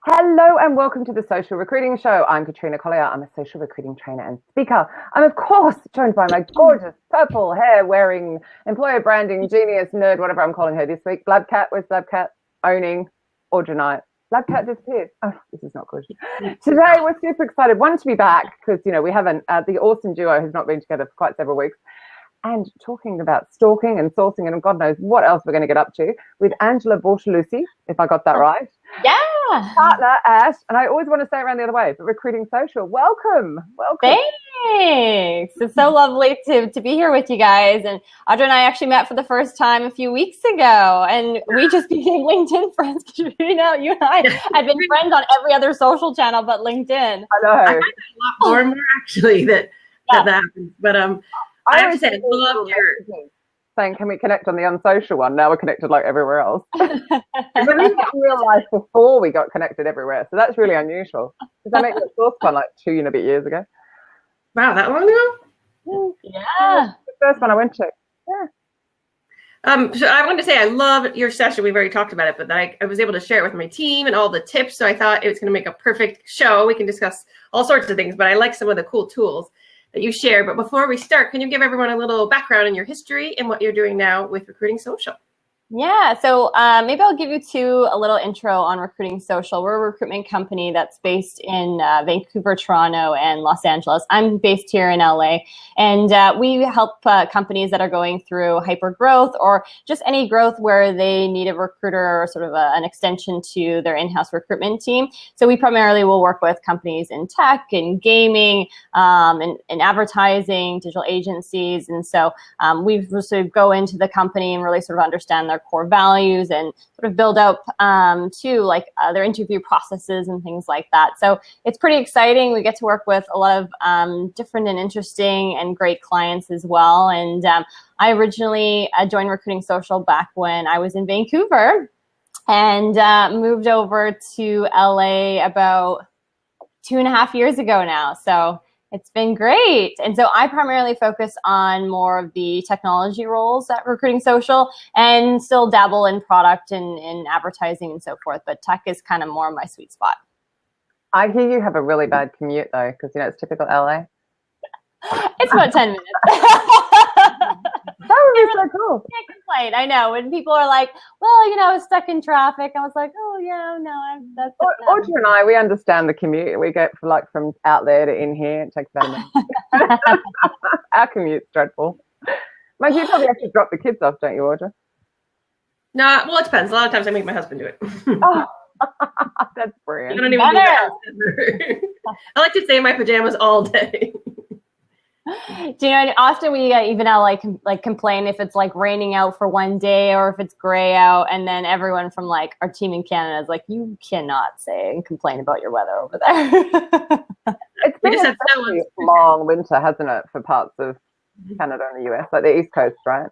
Hello and welcome to the Social Recruiting Show. I'm Katrina Collier. I'm a social recruiting trainer and speaker. I'm of course joined by my gorgeous purple hair wearing employer branding genius nerd, whatever I'm calling her this week. Blabcat, where's Blabcat? Owning Audra Knight. Blabcat disappeared. Oh, this is not good. Today we're super excited. One, to be back because, you know, we haven't, the awesome duo has not been together for quite several weeks. And talking about stalking and sourcing and God knows what else we're going to get up to with Angela Bortolussi, if I got that right. Yeah. Partner at, and I always want to say it around the other way, but Recruiting Social. Welcome. Thanks. It's so lovely to be here with you guys. And Audra and I actually met for the first time a few weeks ago, and we just became LinkedIn friends. Katrina, you and I had been friends on every other social channel but LinkedIn. I know. I find a lot more and more actually that happens. But I have to say, I love your saying, can we connect on the unsocial one? Now we're connected like everywhere else. We met in real life before we got connected everywhere. So that's really unusual. Because I met your source one like 2 and a bit years ago. Wow, that long ago? Yeah. The first one I went to. Yeah. So I wanted to say I love your session. We've already talked about it, but I was able to share it with my team and all the tips. So I thought it was going to make a perfect show. We can discuss all sorts of things, but I like some of the cool tools that you share. But before we start, can you give everyone a little background in your history and what you're doing now with Recruiting Social? Yeah, so maybe I'll give you a little intro on Recruiting Social. We're a recruitment company that's based in Vancouver, Toronto, and Los Angeles. I'm based here in LA, and we help companies that are going through hyper growth or just any growth where they need a recruiter or sort of an extension to their in-house recruitment team. So we primarily will work with companies in tech, in gaming, in advertising, digital agencies, and so we sort of go into the company and really sort of understand their core values and sort of build out their interview processes and things like that. So it's pretty exciting. We get to work with a lot of different and interesting and great clients as well. And I originally joined Recruiting Social back when I was in Vancouver and moved over to LA about 2.5 years ago now. So it's been great. And so I primarily focus on more of the technology roles at Recruiting Social and still dabble in product and in advertising and so forth. But tech is kind of more my sweet spot. I hear you have a really bad commute though, because you know it's typical LA. It's about 10 minutes. That would be so cool. Can't complain. I know when people are like, "Well, you know, I was stuck in traffic." I was like, "Oh yeah, no, that's." Audra and I, we understand the commute we get from out there to in here. It takes about a minute. Our commute's dreadful. Mike, you probably have to drop the kids off, don't you, Audra? No, well, it depends. A lot of times I make my husband do it. Oh, that's brilliant. I don't even do that. I like to stay in my pajamas all day. Do you know, often we even like complain if it's like raining out for one day or if it's gray out, and then everyone from like our team in Canada is like, you cannot say and complain about your weather over there. It's been a very long winter, hasn't it, for parts of Canada and the US, like the East Coast, right?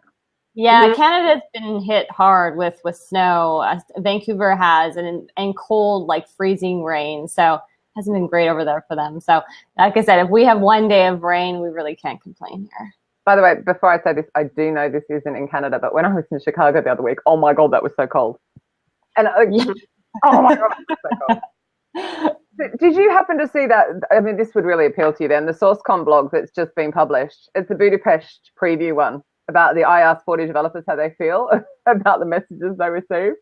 Yeah, Canada's been hit hard with snow. Vancouver has, and cold, like freezing rain. So hasn't been great over there for them. So like I said, if we have one day of rain, we really can't complain here. By the way, before I say this, I do know this isn't in Canada, but when I was in Chicago the other week, oh my God, that was so cold. And oh my God, that was so cold. Did you happen to see that? I mean, this would really appeal to you then. The SourceCon blog that's just been published. It's the Budapest preview one about the I asked 40 developers how they feel about the messages they receive.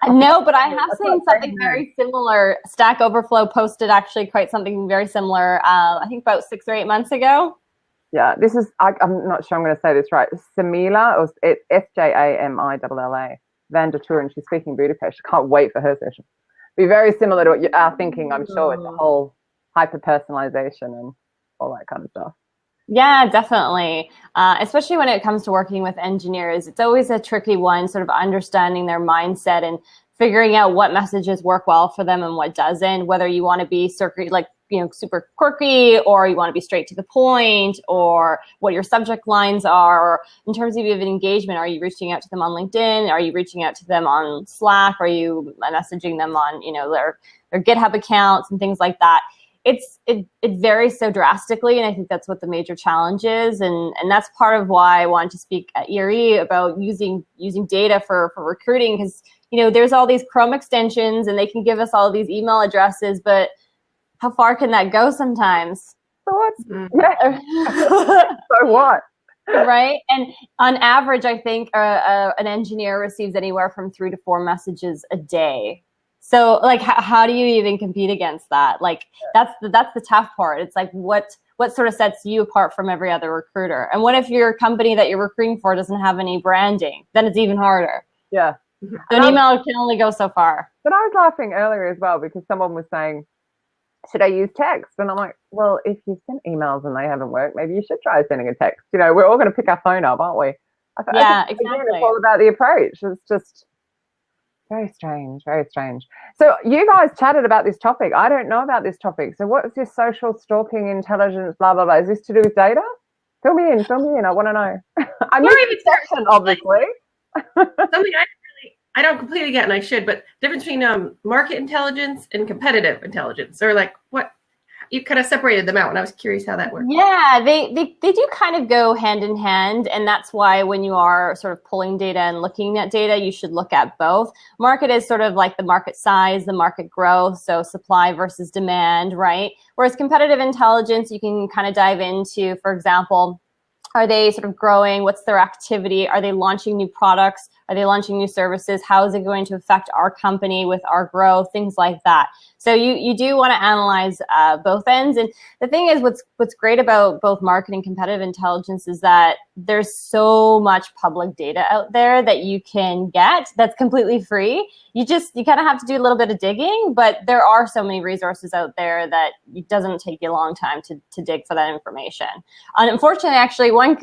No, but I have seen something very similar. Stack Overflow posted actually quite something very similar, I think about 6 or 8 months ago. Yeah, this is, I'm not sure I'm going to say this right. Samila, or it's Sjamilla, Van der Tour, and she's speaking Budapest. I can't wait for her session. Be very similar to what you are thinking, I'm sure, with the whole hyper-personalization and all that kind of stuff. Yeah, definitely. Especially when it comes to working with engineers, it's always a tricky one, sort of understanding their mindset and figuring out what messages work well for them and what doesn't, whether you want to be super quirky or you want to be straight to the point, or what your subject lines are, or in terms of even engagement, are you reaching out to them on LinkedIn? Are you reaching out to them on Slack? Are you messaging them on, their GitHub accounts and things like that? It varies so drastically, and I think that's what the major challenge is, and that's part of why I wanted to speak at ERE about using data for recruiting, because there's all these Chrome extensions and they can give us all these email addresses, but how far can that go sometimes? So what? Yeah. So what? Right? And on average, I think an engineer receives anywhere from 3 to 4 messages a day. So like, how do you even compete against that? Like, that's the tough part. It's like, what sort of sets you apart from every other recruiter? And what if your company that you're recruiting for doesn't have any branding? Then it's even harder. Yeah. So an email can only go so far. But I was laughing earlier as well because someone was saying, should I use text? And I'm like, well, if you've sent emails and they haven't worked, maybe you should try sending a text. We're all going to pick our phone up, aren't we? Yeah, exactly. exactly. It's all about the approach. It's just very strange, very strange. So you guys chatted about this topic. I don't know about this topic. So what's this social stalking, intelligence, blah, blah, blah? Is this to do with data? Fill me in. I want to know. I missed the section, obviously. Something I don't completely get, and I should, but the difference between market intelligence and competitive intelligence, or like what you kind of separated them out, and I was curious how that works. Yeah, they do kind of go hand in hand, and that's why when you are sort of pulling data and looking at data, you should look at both. Market is sort of like the market size, the market growth, so supply versus demand, right? Whereas competitive intelligence, you can kind of dive into, for example, are they sort of growing? What's their activity? Are they launching new products? Are they launching new services? How is it going to affect our company with our growth? Things like that. So you do want to analyze both ends. And the thing is, what's great about both market and competitive intelligence is that there's so much public data out there that you can get that's completely free. You kind of have to do a little bit of digging, but there are so many resources out there that it doesn't take you a long time to dig for that information. And unfortunately, actually, one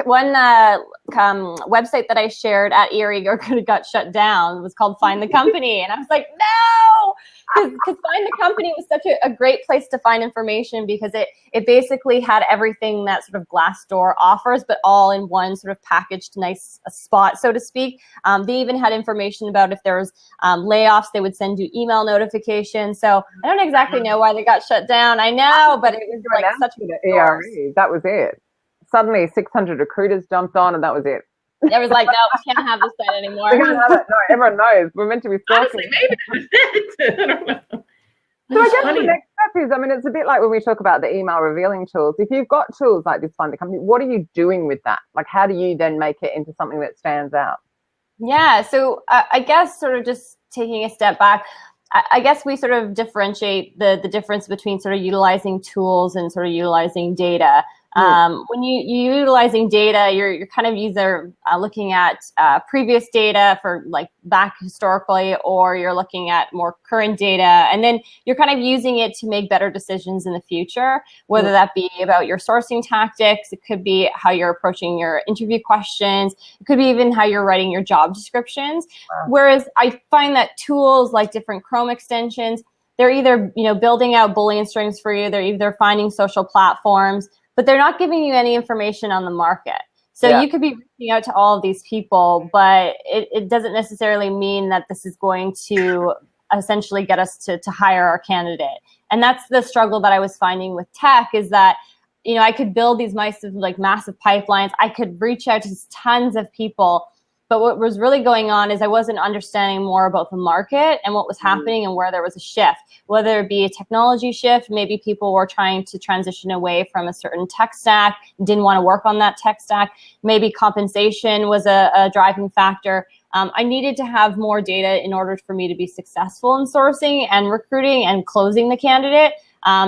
website that I shared at Erie got shut down. It was called Find the Company. And I was like, no! Because Find the Company was such a great place to find information because it basically had everything that sort of Glassdoor offers, but all in one sort of packaged nice spot, so to speak. They even had information about if there was layoffs, they would send you email notifications. So I don't exactly know why they got shut down. I know, but it was like such a ERE. That was it. Suddenly 600 recruiters jumped on and that was it. It was like, no, we can't have this site anymore. We can't have it. No, everyone knows. We're meant to be stalking. Honestly, maybe that was it. I don't know. So I guess the next step is, it's a bit like when we talk about the email revealing tools. If you've got tools like this Find the Company, what are you doing with that? Like, how do you then make it into something that stands out? Yeah, so I guess sort of just taking a step back, I guess we sort of differentiate the difference between sort of utilizing tools and sort of utilizing data. When you're utilizing data, you're kind of either looking at previous data for like back historically, or you're looking at more current data, and then you're kind of using it to make better decisions in the future, whether that be about your sourcing tactics, it could be how you're approaching your interview questions, it could be even how you're writing your job descriptions. Wow. Whereas I find that tools like different Chrome extensions, they're either building out Boolean strings for you, they're either finding social platforms, but they're not giving you any information on the market. So you could be reaching out to all of these people, but it doesn't necessarily mean that this is going to essentially get us to hire our candidate. And that's the struggle that I was finding with tech, is that, I could build these massive pipelines. I could reach out to tons of people. But what was really going on is I wasn't understanding more about the market and what was happening and where there was a shift, whether it be a technology shift, maybe people were trying to transition away from a certain tech stack, didn't want to work on that tech stack. Maybe compensation was a driving factor. I needed to have more data in order for me to be successful in sourcing and recruiting and closing the candidate.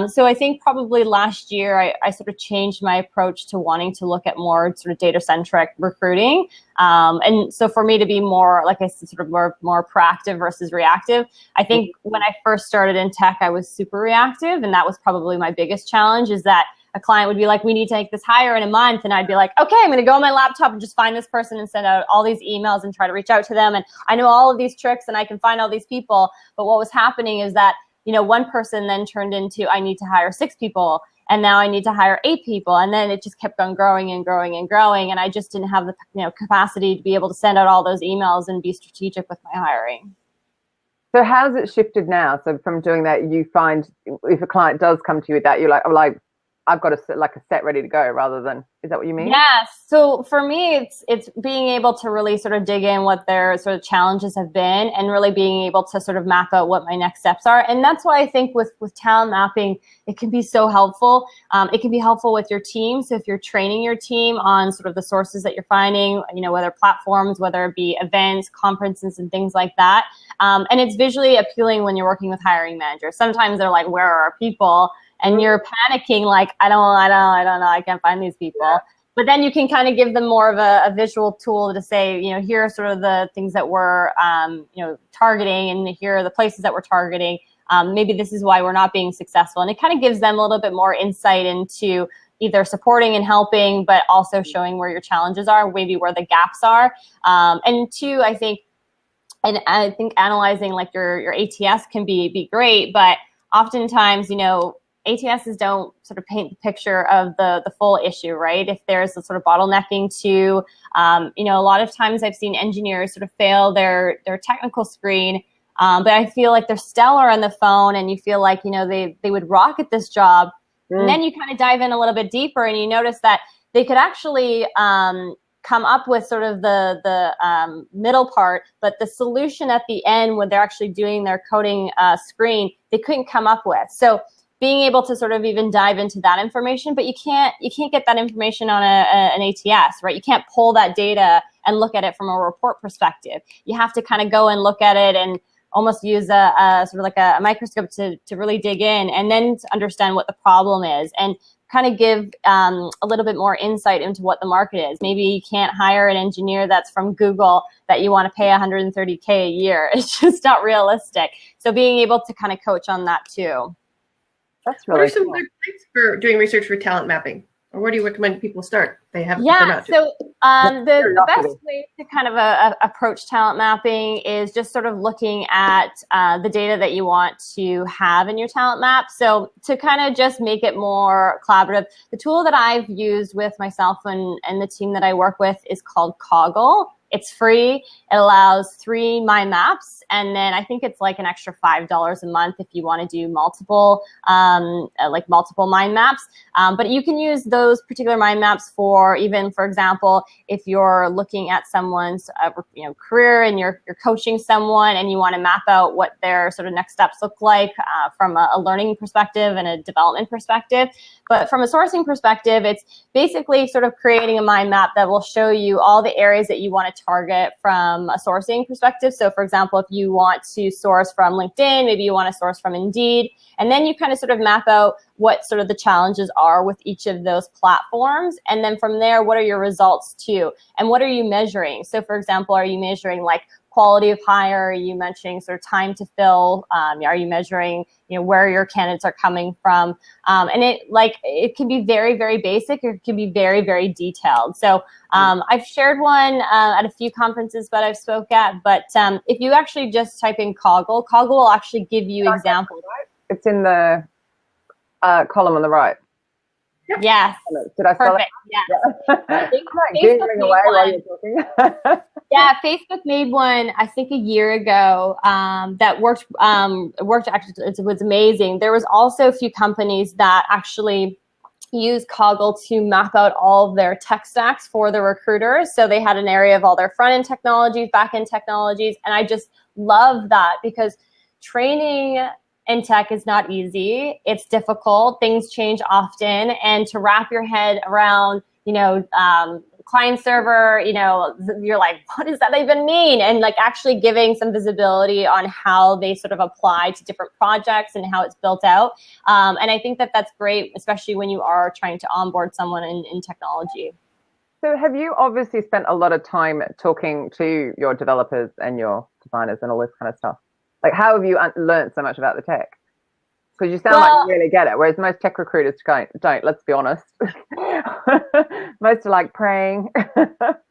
So I think probably last year I sort of changed my approach to wanting to look at more sort of data-centric recruiting. And so for me to be more, like I said, sort of more proactive versus reactive. I think when I first started in tech, I was super reactive, and that was probably my biggest challenge, is that a client would be like, we need to make this hire in a month. And I'd be like, okay, I'm going to go on my laptop and just find this person and send out all these emails and try to reach out to them. And I know all of these tricks and I can find all these people. But what was happening is that, one person then turned into, I need to hire 6 people. And now I need to hire 8 people. And then it just kept on growing and growing and growing. And I just didn't have the capacity to be able to send out all those emails and be strategic with my hiring. So how's it shifted now? So from doing that, you find if a client does come to you with that, you're like, I've got a set ready to go rather than, is that what you mean? Yeah. So for me, it's being able to really sort of dig in what their sort of challenges have been and really being able to sort of map out what my next steps are. And that's why I think with talent mapping, it can be so helpful. It can be helpful with your team. So if you're training your team on sort of the sources that you're finding, whether platforms, whether it be events, conferences, and things like that. And it's visually appealing when you're working with hiring managers. Sometimes they're like, where are our people? And you're panicking like, I don't know, I can't find these people. Yeah. But then you can kind of give them more of a visual tool to say, here are sort of the things that we're, targeting, and here are the places that we're targeting. Maybe this is why we're not being successful. And it kind of gives them a little bit more insight into either supporting and helping, but also showing where your challenges are, maybe where the gaps are. And two, I think analyzing like your ATS can be great, but oftentimes, ATSs don't sort of paint the picture of the full issue, right? If there's a sort of bottlenecking to, a lot of times I've seen engineers sort of fail their technical screen, but I feel like they're stellar on the phone, and you feel like, they would rock at this job. And then you kind of dive in a little bit deeper and you notice that they could actually come up with sort of the middle part, but the solution at the end when they're actually doing their coding screen, they couldn't come up with. So being able to sort of even dive into that information, but you can't get that information on an ATS, right? You can't pull that data and look at it from a report perspective. You have to kind of go and look at it and almost use a sort of like a microscope to really dig in, and then to understand what the problem is and kind of give a little bit more insight into what the market is. Maybe you can't hire an engineer that's from Google that you want to pay $130K a year. It's just not realistic. So being able to kind of coach on that too. That's really What are some good tips for doing research for talent mapping? Or where do you recommend people start? They have so the best way to kind of approach talent mapping is just sort of looking at the data that you want to have in your talent map. So to kind of just make it more collaborative, the tool that I've used with myself and the team that I work with is called Coggle. It's free. It allows 3 mind maps, and then I think it's like an extra $5 a month if you want to do multiple mind maps. But you can use those particular mind maps for even, for example, if you're looking at someone's career and you're coaching someone and you want to map out what their sort of next steps look like from a learning perspective and a development perspective. But from a sourcing perspective, it's basically sort of creating a mind map that will show you all the areas that you want to target from a sourcing perspective. So for example, if you want to source from LinkedIn, maybe you want to source from Indeed, and then you kind of sort of map out what sort of the challenges are with each of those platforms. And then from there, what are your results too? And what are you measuring? So for example, are you measuring like quality of hire? Are you mentioning sort of time to fill? Are you measuring, where your candidates are coming from? And it can be very, very basic, or it can be very, very detailed. So I've shared one at a few conferences that I've spoke at, but if you actually just type in Coggle will actually give you examples. It's in the column on the right. Yep. Yes. Did I spell Perfect. it? Yeah. I'm Googling away while you're talking. Yeah, Facebook made one, I think, a year ago that worked actually. It was amazing. There was also a few companies that actually use Coggle to map out all of their tech stacks for the recruiters. So they had an area of all their front-end technologies, back-end technologies, and I just love that because training in tech is not easy. It's difficult. Things change often. And to wrap your head around, client server, you're like, what does that even mean? And like actually giving some visibility on how they sort of apply to different projects and how it's built out. And I think that that's great, especially when you are trying to onboard someone in technology. So have you obviously spent a lot of time talking to your developers and your designers and all this kind of stuff? Like, how have you learned so much about the tech? Because you sound like you really get it, whereas most tech recruiters don't, let's be honest. Most are like praying.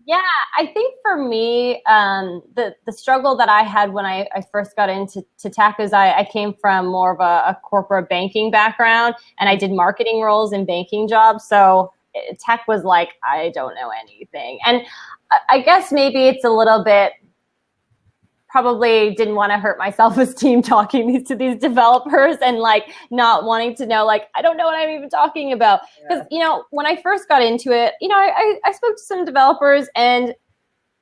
Yeah, I think for me, the struggle that I had when I first got into tech is I came from more of a corporate banking background, and I did marketing roles in banking jobs. So tech was like, I don't know anything. And I guess maybe it's a little bit probably didn't want to hurt my self-esteem talking to these developers and like not wanting to know, like, I don't know what I'm even talking about. Because, you know, when I first got into it, you know, I spoke to some developers and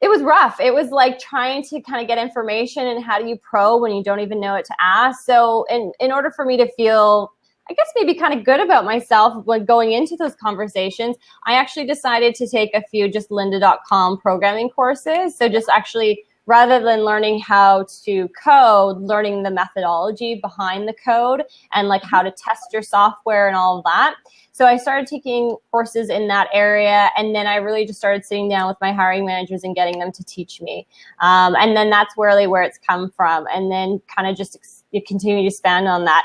it was rough. It was like trying to kind of get information, and how do you probe when you don't even know what to ask? So in order for me to feel, I guess, maybe kind of good about myself when going into those conversations, I actually decided to take a few just lynda.com programming courses. So just actually, rather than learning how to code, learning the methodology behind the code and like how to test your software and all of that. So I started taking courses in that area, and then I really just started sitting down with my hiring managers and getting them to teach me. And then that's really where it's come from. And then kind of just continue to expand on that.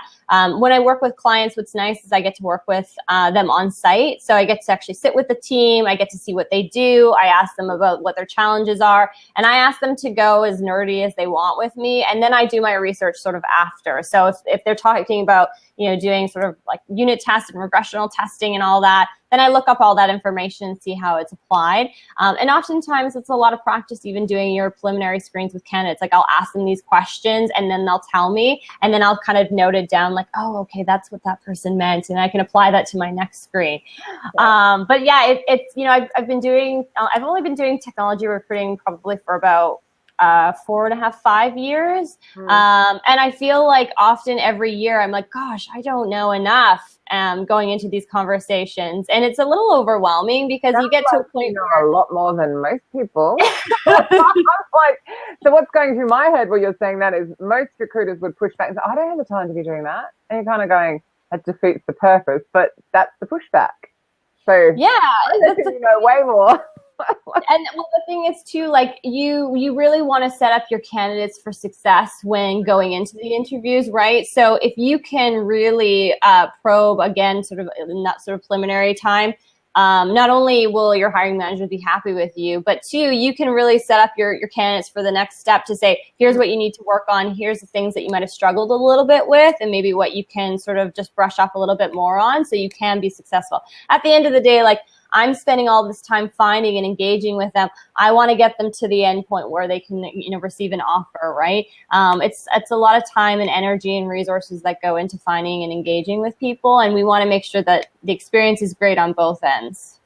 When I work with clients, what's nice is I get to work with them on site. So I get to actually sit with the team. I get to see what they do. I ask them about what their challenges are. And I ask them to go as nerdy as they want with me. And then I do my research sort of after. So if they're talking about, you know, doing sort of like unit tests and regressional testing and all that, then I look up all that information and see how it's applied. And oftentimes it's a lot of practice even doing your preliminary screens with candidates. Like I'll ask them these questions and then they'll tell me, and then I'll kind of note it down like, oh, okay, that's what that person meant. And I can apply that to my next screen. But yeah, it's, you know, I've only been doing technology recruiting probably for about 4.5, 5 years. And I feel like often every year I'm like, gosh, I don't know enough going into these conversations. And it's a little overwhelming because you get to a point where a lot more than most people. Like, so what's going through my head while you're saying that is most recruiters would push back and say, I don't have the time to be doing that. And you're kind of going, that defeats the purpose, but that's the pushback. So yeah, you know way more. And well, the thing is too, like you really want to set up your candidates for success when going into the interviews, right? So if you can really probe again, sort of in that sort of preliminary time, not only will your hiring manager be happy with you, but two, you can really set up your candidates for the next step to say, here's what you need to work on. Here's the things that you might have struggled a little bit with, and maybe what you can sort of just brush up a little bit more on so you can be successful. At the end of the day, like, I'm spending all this time finding and engaging with them. I want to get them to the end point where they can, you know, receive an offer, right? It's a lot of time and energy and resources that go into finding and engaging with people, and we want to make sure that the experience is great on both ends.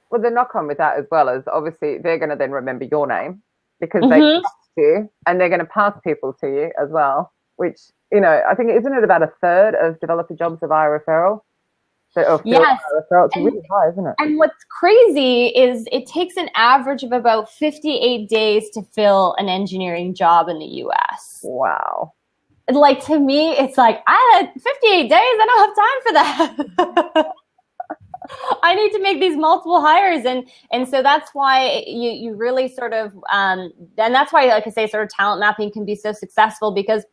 Well, the knock on with that as well is obviously they're going to then remember your name because they trust you, and they're going to pass people to you as well, which, you know, I think, isn't it about a third of developer jobs are via referral? Yes. It's really high, isn't it? And what's crazy is it takes an average of about 58 days to fill an engineering job in the US. Wow. Like, to me, it's like, 58 days, I don't have time for that. I need to make these multiple hires. And so that's why you really sort of, and that's why, like I say, sort of talent mapping can be so successful, because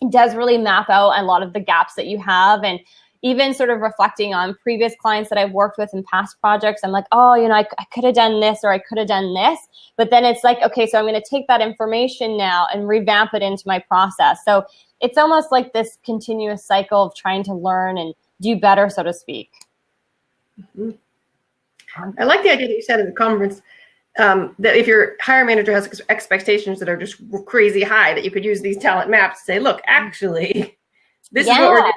it does really map out a lot of the gaps that you have. And even sort of reflecting on previous clients that I've worked with in past projects, I'm like, oh, you know, I could have done this, or I could have done this. But then it's like, okay, so I'm going to take that information now and revamp it into my process. So it's almost like this continuous cycle of trying to learn and do better, so to speak. Mm-hmm. I like the idea that you said in the conference, that if your hiring manager has expectations that are just crazy high, that you could use these talent maps to say, look, actually, this is what we're doing.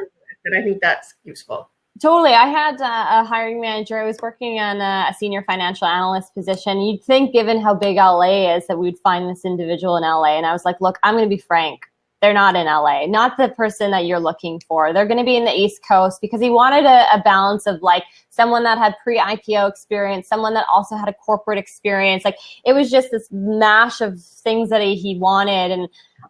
And I think that's useful. Totally. I had a hiring manager. I was working on a senior financial analyst position. You'd think, given how big LA is, that we'd find this individual in LA. And I was like, look, I'm going to be frank. They're not in LA, not the person that you're looking for. They're going to be in the East Coast, because he wanted a balance of like someone that had pre-IPO experience, someone that also had a corporate experience. Like, it was just this mash of things that he wanted. And,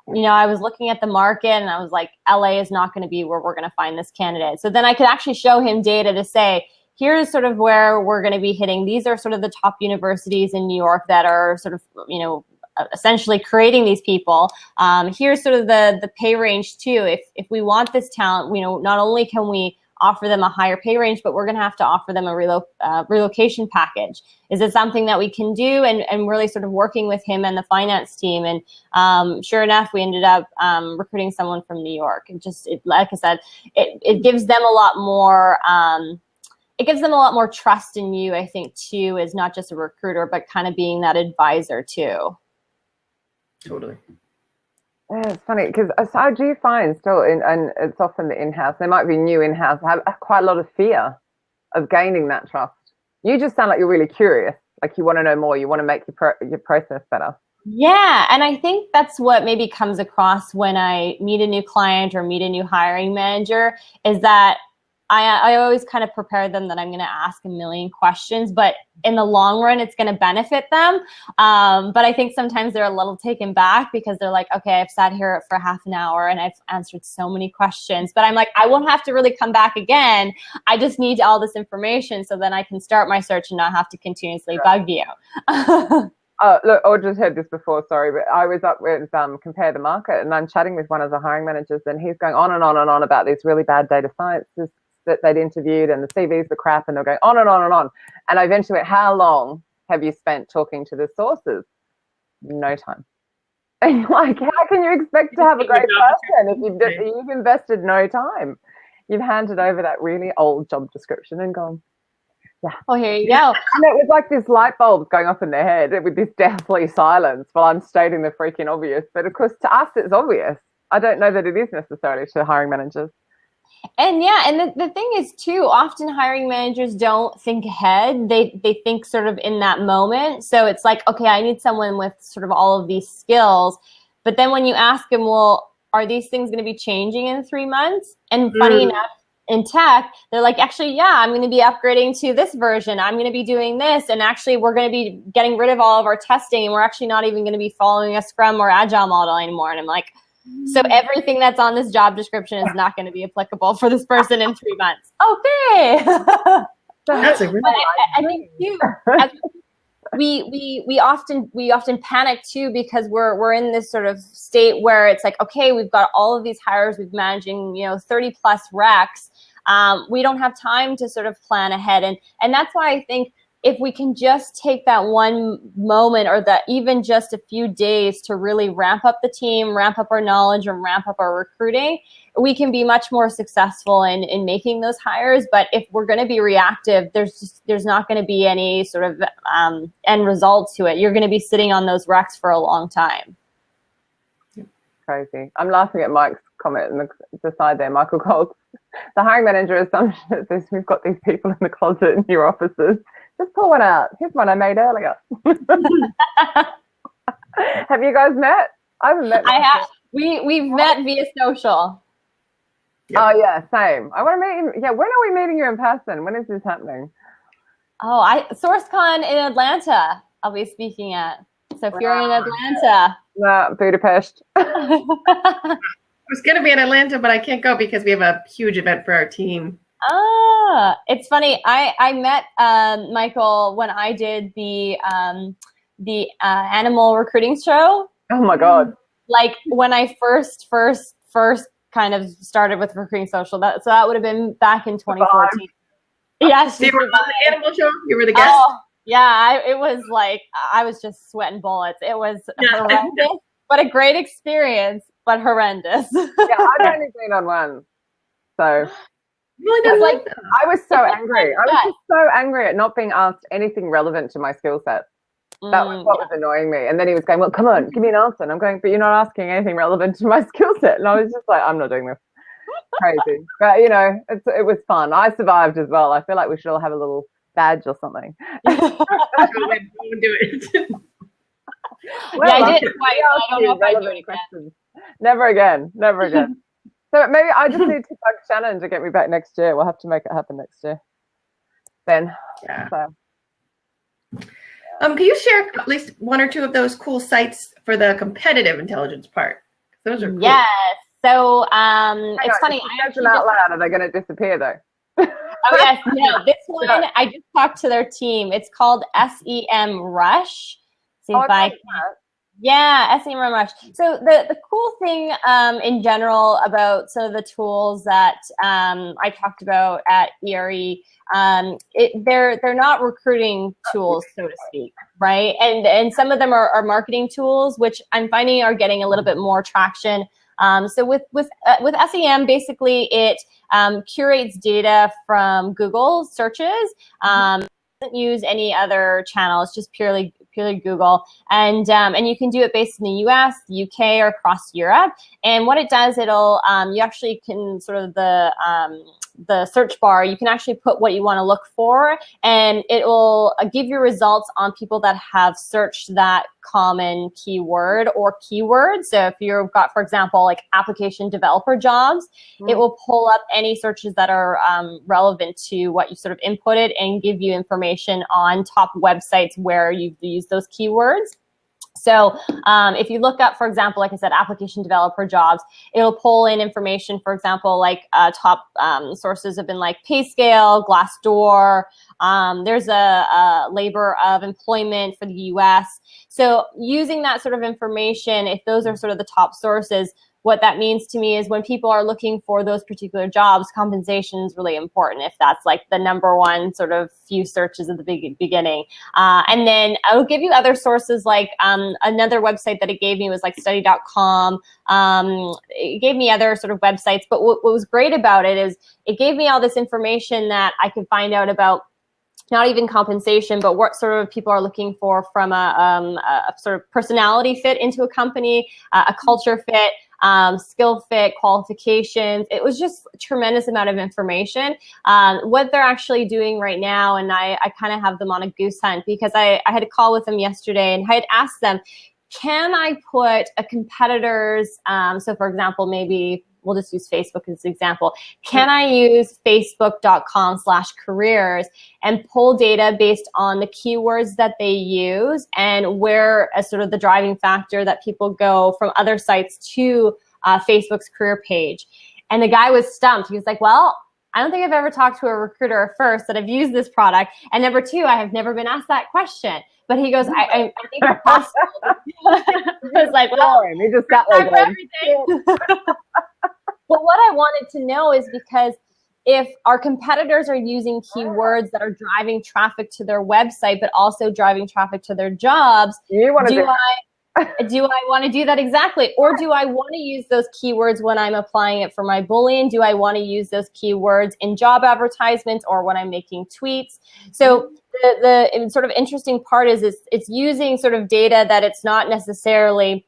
you know, I was looking at the market and I was like, LA is not going to be where we're going to find this candidate. So then I could actually show him data to say, here's sort of where we're going to be hitting. These are sort of the top universities in New York that are sort of, you know, essentially creating these people. Here's sort of the pay range too. If we want this talent, you know, not only can we offer them a higher pay range, but we're going to have to offer them a relocation package. Is it something that we can do? And really sort of working with him and the finance team. And sure enough, we ended up recruiting someone from New York. And just, like I said, it gives them a lot more, it gives them a lot more trust in you, I think, too, as not just a recruiter, but kind of being that advisor too. Totally. Yeah, it's funny because I do find still, and it's often the in-house, there might be new in-house, have quite a lot of fear of gaining that trust. You just sound like you're really curious, like you want to know more, you want to make your process better. Yeah, and I think that's what maybe comes across when I meet a new client or meet a new hiring manager, is that I always kind of prepare them that I'm going to ask a million questions, but in the long run, it's going to benefit them. But I think sometimes they're a little taken back because they're like, okay, I've sat here for half an hour and I've answered so many questions, but I'm like, I won't have to really come back again. I just need all this information so then I can start my search and not have to continuously bug you. Look, Audra heard this before, sorry, but I was up with Compare the Market, and I'm chatting with one of the hiring managers, and he's going on and on and on about these really bad data scientists that they'd interviewed, and the CVs were crap, and they're going on and on and on. And I eventually went, how long have you spent talking to the sources? No time. And like, how can you expect to have a great person if you've invested no time? You've handed over that really old job description and gone, yeah. Oh, here you go. And it was like this light bulb going off in their head with this deathly silence while I'm stating the freaking obvious. But of course, to us, it's obvious. I don't know that it is necessarily to hiring managers. And yeah, and the thing is too, often hiring managers don't think ahead. They think sort of in that moment. So it's like, okay, I need someone with sort of all of these skills. But then when you ask them, well, are these things going to be changing in 3 months? And funny enough, in tech, they're like, actually, yeah, I'm going to be upgrading to this version. I'm going to be doing this. And actually, we're going to be getting rid of all of our testing. And we're actually not even going to be following a Scrum or Agile model anymore. And I'm like, so everything that's on this job description is not going to be applicable for this person in 3 months. Okay. That's a really I think too, we often panic too, because we're in this sort of state where it's like, okay, we've got all of these hires, we've managing 30 plus recs. We don't have time to sort of plan ahead, and that's why I think if we can just take that one moment or that even just a few days to really ramp up the team, ramp up our knowledge, and ramp up our recruiting, we can be much more successful in making those hires. But if we're going to be reactive, there's not going to be any sort of end result to it. You're going to be sitting on those recs for a long time. Crazy. I'm laughing at Mike's comment in the side there. Michael Coles, the hiring manager assumption is we've got these people in the closet in your offices. Just pull one out. Here's one I made earlier. Have you guys met? I haven't met. I have. We've met via social. Yep. Oh yeah, same. I want to meet you. Yeah, when are we meeting you in person? When is this happening? Oh, SourceCon in Atlanta. I'll be speaking at. So if you're in Atlanta, Budapest. I was going to be in Atlanta, but I can't go because we have a huge event for our team. It's funny. I met Michael when I did the animal recruiting show. Oh my God! Like when I first kind of started with Recruiting Social. That would have been back in 2014. Yes, so you were on the animal show. You were the guest. Oh, yeah, it was like I was just sweating bullets. It was horrendous, but a great experience, but horrendous. Yeah, I've only been on one, so. Really like I was so angry. I was just so angry at not being asked anything relevant to my skill set. That was what was annoying me. And then he was going, well, come on, give me an answer. And I'm going, but you're not asking anything relevant to my skill set. And I was just like, I'm not doing this. Crazy. But, it was fun. I survived as well. I feel like we should all have a little badge or something. Do it. Well, I did it twice. I don't know if I do it again. Never again. Never again. So maybe I just need to bug Shannon to get me back next year. We'll have to make it happen next year. Then. Yeah. So. Can you share at least one or two of those cool sites for the competitive intelligence part? Those are cool. Yes. So it's funny. I actually out loud. Are they going to disappear though? Oh yes. No, this one I just talked to their team. It's called SEM Rush. See if I can. Yeah, SEM Rush. So the cool thing in general about some of the tools that I talked about at ERE, they're not recruiting tools, so to speak, right? And some of them are marketing tools, which I'm finding are getting a little bit more traction. So with SEM, basically it curates data from Google searches. Doesn't use any other channels, just purely particularly Google, and you can do it based in the US, the UK, or across Europe. And what it does, it'll you actually can sort of the search bar, you can actually put what you want to look for, and it will give you results on people that have searched that common keyword or keywords. So if you've got, for example, like application developer jobs, it will pull up any searches that are relevant to what you sort of inputted and give you information on top websites where you've used those keywords. So if you look up, for example, like I said, application developer jobs, it'll pull in information, for example, like top sources have been like PayScale, Glassdoor. There's a labor of employment for the US. So using that sort of information, if those are sort of the top sources, what that means to me is when people are looking for those particular jobs, compensation is really important if that's like the number one sort of few searches at the beginning. And then I'll give you other sources, like another website that it gave me was like study.com. It gave me other sort of websites, but what was great about it is it gave me all this information that I could find out about not even compensation, but what sort of people are looking for from a sort of personality fit into a company, a culture fit, skill fit, qualifications. It was just a tremendous amount of information. What they're actually doing right now, and I kind of have them on a goose hunt because I had a call with them yesterday and I had asked them, can I put a competitor's, so for example, maybe we'll just use Facebook as an example. Can I use facebook.com/careers and pull data based on the keywords that they use and where as sort of the driving factor that people go from other sites to Facebook's career page? And the guy was stumped. He was like, well, I don't think I've ever talked to a recruiter first that I've used this product. And number two, I have never been asked that question. But he goes, I think it's possible. I was like, well, he just got like everything. But what I wanted to know is because if our competitors are using keywords that are driving traffic to their website, but also driving traffic to their jobs, do I want to do that exactly? Or do I want to use those keywords when I'm applying it for my Boolean? Do I want to use those keywords in job advertisements or when I'm making tweets? So the sort of interesting part is it's using sort of data that it's not necessarily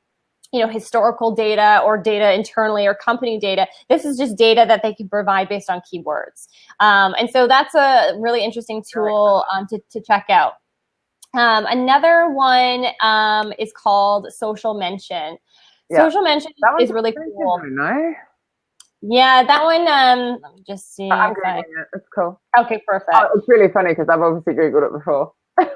historical data or data internally or company data. This is just data that they can provide based on keywords. And so that's a really interesting tool to check out. Another one is called Social Mention. Yeah. Social Mention is really cool. Yeah, that one, let me just see. I'm Googling it. It's cool. Okay, perfect. Oh, it's really funny because I've obviously Googled it before. That's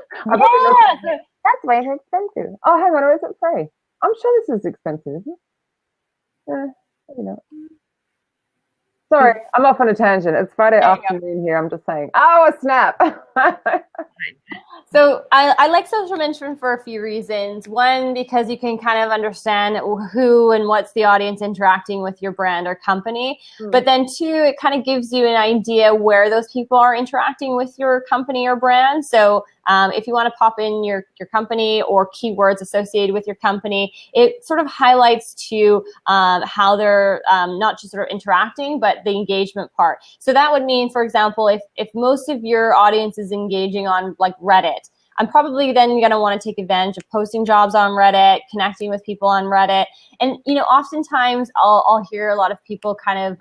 way too expensive. Oh, hang on, or is it free? I'm sure this is expensive, isn't it? Maybe not. Sorry, I'm off on a tangent. It's Friday afternoon here. I'm just saying. Oh, a snap. So I like Social Mention for a few reasons. One, because you can kind of understand who and what's the audience interacting with your brand or company. But then two, it kind of gives you an idea where those people are interacting with your company or brand. So if you want to pop in your company or keywords associated with your company, it sort of highlights to how they're not just sort of interacting, but the engagement part. So that would mean, for example, if most of your audience is engaging on like Reddit, I'm probably then going to want to take advantage of posting jobs on Reddit, connecting with people on Reddit. And, oftentimes I'll hear a lot of people kind of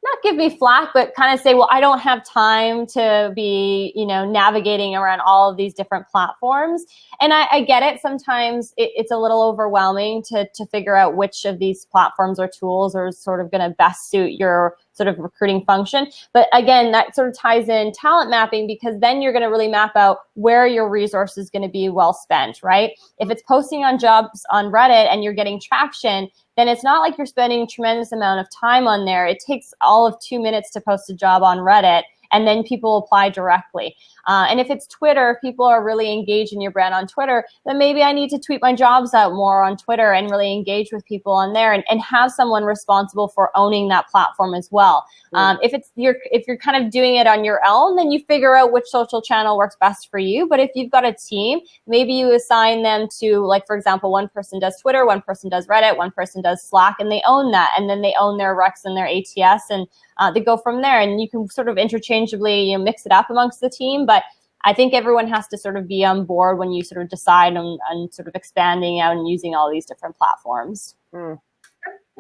not give me flack, but kind of say, well, I don't have time to be, navigating around all of these different platforms. And I get it. Sometimes it's a little overwhelming to figure out which of these platforms or tools are sort of going to best suit your sort of recruiting function. But again, that sort of ties in talent mapping, because then you're going to really map out where your resource is going to be well spent, right? If it's posting on jobs on Reddit and you're getting traction, then it's not like you're spending a tremendous amount of time on there. It takes all of 2 minutes to post a job on Reddit, and then people apply directly. And if it's Twitter, people are really engaged in your brand on Twitter, then maybe I need to tweet my jobs out more on Twitter and really engage with people on there and have someone responsible for owning that platform as well. If you're kind of doing it on your own, then you figure out which social channel works best for you. But if you've got a team, maybe you assign them to, like, for example, one person does Twitter, one person does Reddit, one person does Slack, and they own that. And then they own their Recs and their ATS, and they go from there. And you can sort of interchangeably mix it up amongst the team. But I think everyone has to sort of be on board when you sort of decide on sort of expanding out and using all these different platforms. I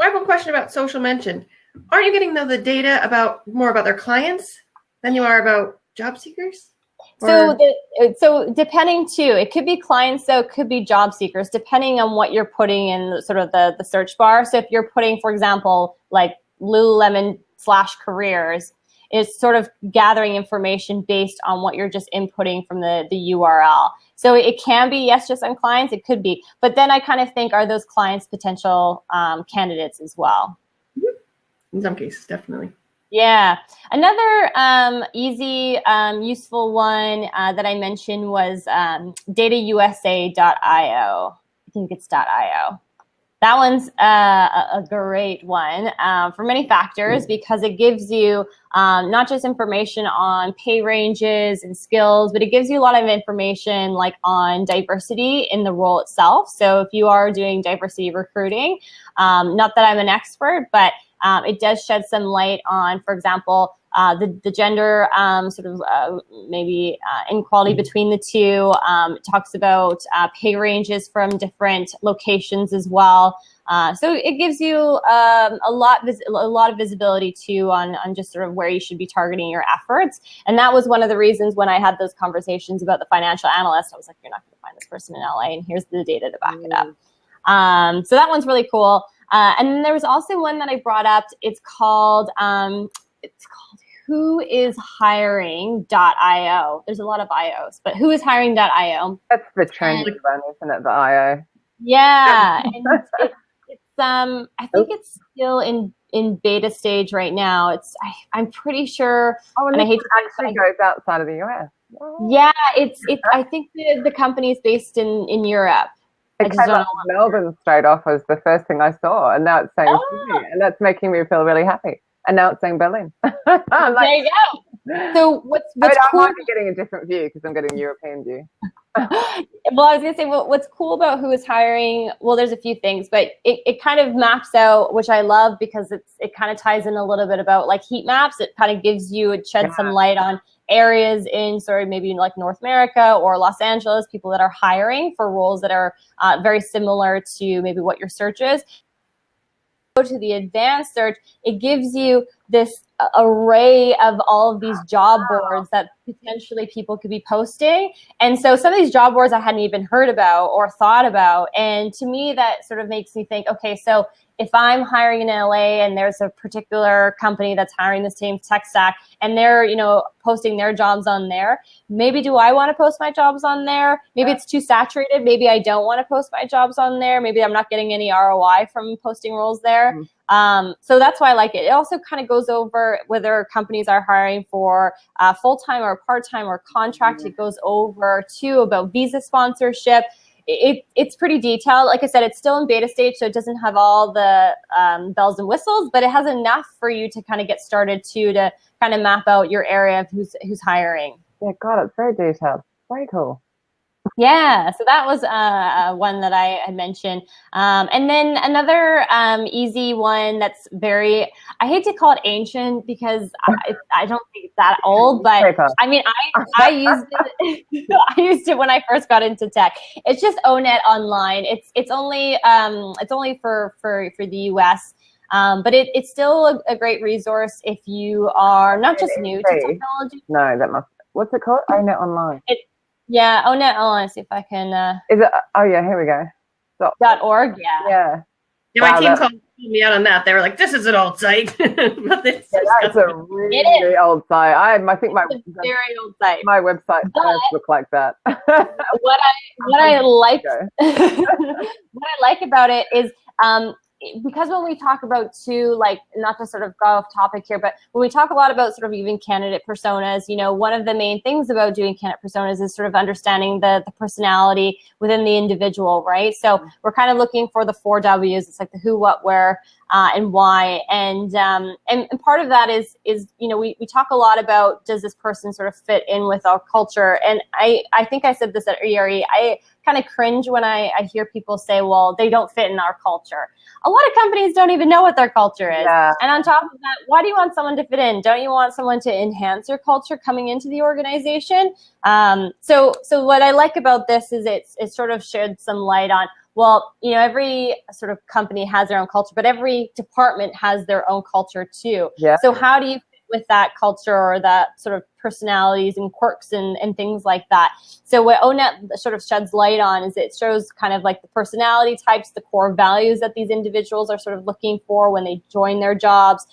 have a question about social mention. Aren't you getting the data more about their clients than you are about job seekers? So depending too, it could be clients, so it could be job seekers, depending on what you're putting in sort of the search bar. So if you're putting, for example, like Lululemon/careers, it's sort of gathering information based on what you're just inputting from the URL. So it can be, yes, just on clients, it could be. But then I kind of think, are those clients potential candidates as well? In some cases, definitely. Yeah. Another easy, useful one that I mentioned was datausa.io. I think it's .io. That one's a great one for many factors, because it gives you not just information on pay ranges and skills, but it gives you a lot of information like on diversity in the role itself. So if you are doing diversity recruiting, not that I'm an expert, but it does shed some light on, for example, the gender maybe inequality between the two. It talks about pay ranges from different locations as well. So it gives you a lot of visibility too on just sort of where you should be targeting your efforts. And that was one of the reasons when I had those conversations about the financial analyst, I was like, you're not going to find this person in LA, and here's the data to back it up. So that one's really cool. And then there was also one that I brought up. It's called whoishiring.io. There's a lot of IOs, but whoishiring.io. That's the trendy one, isn't it? The IO. Yeah, and I think it's still in beta stage right now. I'm pretty sure. Oh, and I hate to actually goes outside of the US. Oh. Yeah, I think the company is based in Europe. It came up with Melbourne straight off was the first thing I saw, and now it's saying Sydney, and that's making me feel really happy. And now it's saying Berlin. I'm like, there you go. So what's cool? I might be getting a different view because I'm getting a European view. Well, I was going to say, what's cool about Who is Hiring, well, there's a few things, but it kind of maps out, which I love because it kind of ties in a little bit about like heat maps. It kind of it sheds some light on areas in sort of maybe like North America or Los Angeles, people that are hiring for roles that are very similar to maybe what your search is. Go to the advanced search, it gives you this array of all of these job boards that potentially people could be posting. And so some of these job boards I hadn't even heard about or thought about. And to me, that sort of makes me think, okay, so if I'm hiring in LA and there's a particular company that's hiring the same tech stack and they're, posting their jobs on there, maybe do I want to post my jobs on there? Maybe it's too saturated. Maybe I don't want to post my jobs on there. Maybe I'm not getting any ROI from posting roles there. So that's why I like it. It also kind of goes over whether companies are hiring for full-time or part-time or contract. It goes over too about visa sponsorship. It's pretty detailed. Like I said, it's still in beta stage, so it doesn't have all the bells and whistles, but it has enough for you to kind of get started to kind of map out your area of who's hiring. Yeah, God, it's very detailed. Very cool. Yeah, so that was one that I had mentioned. And then another easy one that's I hate to call it ancient because I don't think it's that old, but I mean, I used it. I used it when I first got into tech. It's just ONET Online. It's only for the US. But it's still a great resource if you are not just new to technology. No, what's it called? ONET Online. Yeah, ONET Online. See if I can. Is it? Oh yeah, here we go. .org. Yeah. Yeah, my team called me out on that. They were like, "This is an old site." But that's a really old site. I think my very old site. My website does look like that. what I like what I like about it is because when we talk about like, not to sort of go off topic here, but when we talk a lot about sort of even candidate personas, one of the main things about doing candidate personas is sort of understanding the personality within the individual, right? So we're kind of looking for the 4 W's. It's like the who, what, where, and why. And part of that is we talk a lot about, does this person sort of fit in with our culture? And I think I said this at ERE. kind of cringe when I hear people say, well, they don't fit in our culture. A lot of companies don't even know what their culture is. Yeah. And on top of that, why do you want someone to fit in? Don't you want someone to enhance your culture coming into the organization? So what I like about this is it sort of shed some light on, well, you know, every sort of company has their own culture, but every department has their own culture too. Yeah. So how do you fit with that culture or that sort of personalities and quirks and things like that? So what ONET sort of sheds light on is it shows kind of like the personality types, the core values that these individuals are sort of looking for when they join their jobs.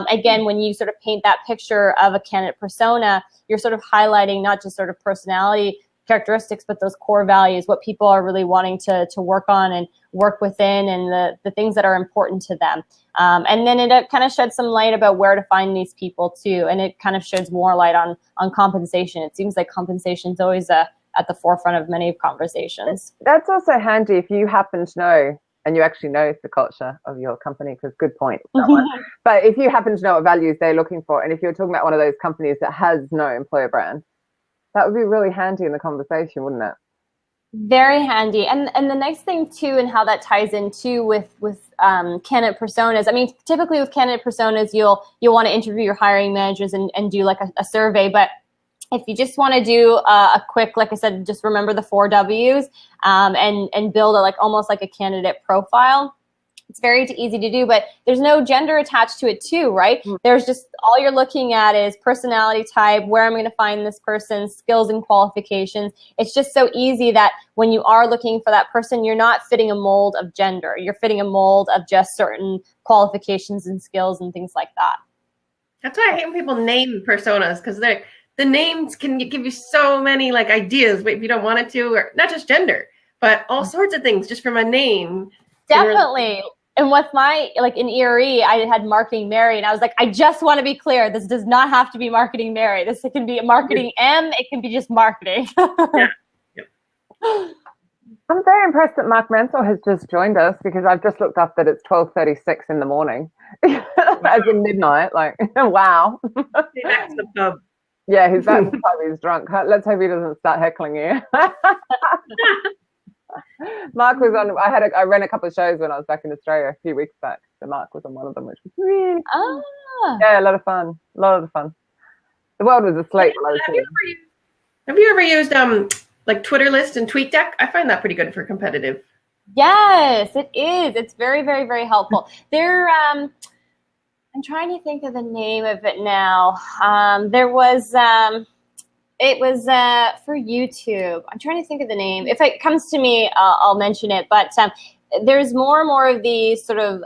Again, when you sort of paint that picture of a candidate persona, you're sort of highlighting not just sort of personality characteristics, but those core values, what people are really wanting to work on and work within, and the things that are important to them. And then it kind of sheds some light about where to find these people too. And it kind of sheds more light on compensation. It seems like compensation is always at the forefront of many conversations. That's also handy if you happen to know, and you actually know the culture of your company, because good point. But if you happen to know what values they're looking for, and if you're talking about one of those companies that has no employer brand, that would be really handy in the conversation, wouldn't it? Very handy. And the next thing too, and how that ties in too with candidate personas. I mean, typically with candidate personas, you'll want to interview your hiring managers and do like a survey. But if you just want to do a quick, like I said, just remember the 4 W's and build almost like a candidate profile. It's very easy to do, but there's no gender attached to it too, right? There's just, all you're looking at is personality type, where I'm going to find this person, skills and qualifications. It's just so easy that when you are looking for that person, you're not fitting a mold of gender. You're fitting a mold of just certain qualifications and skills and things like that. That's why I hate when people name personas, because the names can give you so many like ideas if you don't want it to, or not just gender, but all sorts of things just from a name. Definitely. And with my, like in ERE, I had Marketing Mary, and I was like, I just want to be clear. This does not have to be Marketing Mary. This can be Marketing M. It can be just marketing. Yeah. I'm very impressed that Mark Mansell has just joined us, because I've just looked up that it's 12:36 in the morning, as in midnight. Like, wow. He's back to the pub. Yeah, he's back to the pub. He's drunk. Let's hope he doesn't start heckling you. Mark was on. I ran a couple of shows when I was back in Australia a few weeks back. So Mark was on one of them, which was really cool. Yeah, a lot of fun. The world was asleep. Have you ever used like Twitter List and TweetDeck? I find that pretty good for competitive. Yes, it is. It's very, very, very helpful. They're I'm trying to think of the name of it now. It was for YouTube. I'm trying to think of the name. If it comes to me, I'll mention it. But there's more and more of these sort of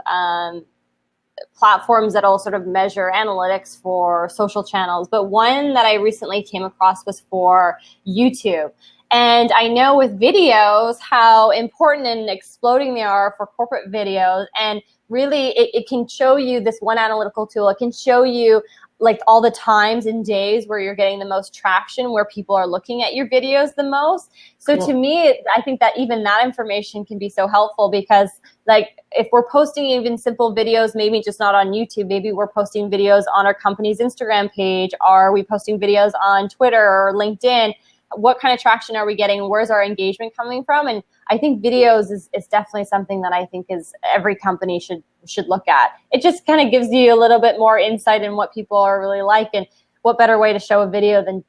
platforms that'll sort of measure analytics for social channels. But one that I recently came across was for YouTube. And I know with videos how important and exploding they are for corporate videos. And really, it can show you, this one analytical tool, it can show you like all the times and days where you're getting the most traction, where people are looking at your videos the most. So to me, I think that even that information can be so helpful, because like if we're posting even simple videos, maybe just not on YouTube, maybe we're posting videos on our company's Instagram page, are we posting videos on Twitter or LinkedIn? What kind of traction are we getting? Where's our engagement coming from? And I think videos is definitely something that I think is every company should look at. It just kind of gives you a little bit more insight in what people are really like, and what better way to show a video than,